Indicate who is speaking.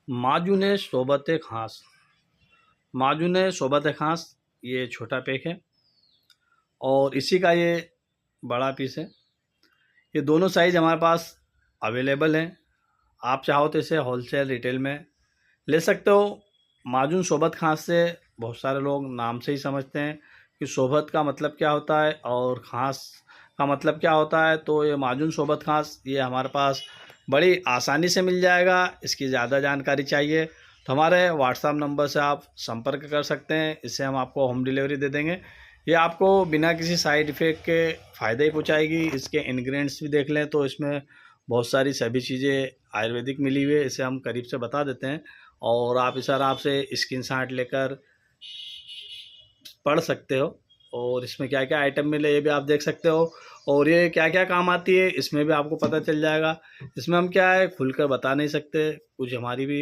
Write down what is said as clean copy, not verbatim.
Speaker 1: माजून सोबत खांस। माजून सोबत खांस ये छोटा पैक है और इसी का ये बड़ा पीस है। ये दोनों साइज़ हमारे पास अवेलेबल हैं। आप चाहो तो इसे होलसेल रिटेल में ले सकते हो। माजून सोबत खांस से बहुत सारे लोग नाम से ही समझते हैं कि सोबत का मतलब क्या होता है और खांस का मतलब क्या होता है। तो ये माजून सोबत खांस ये हमारे पास बड़ी आसानी से मिल जाएगा। इसकी ज़्यादा जानकारी चाहिए तो हमारे व्हाट्सएप नंबर से आप संपर्क कर सकते हैं। इससे हम आपको होम डिलीवरी दे देंगे। ये आपको बिना किसी साइड इफ़ेक्ट के फ़ायदे ही पहुँचाएगी। इसके इंग्रेडिएंट्स भी देख लें तो इसमें बहुत सारी सभी चीज़ें आयुर्वेदिक मिली हुई है। इसे हम करीब से बता देते हैं और आप इस आराम से स्क्रीनशॉट लेकर पढ़ सकते हो और इसमें क्या क्या आइटम मिले ये भी आप देख सकते हो और ये क्या क्या काम आती है इसमें भी आपको पता चल जाएगा। इसमें हम क्या है खुलकर बता नहीं सकते, कुछ हमारी भी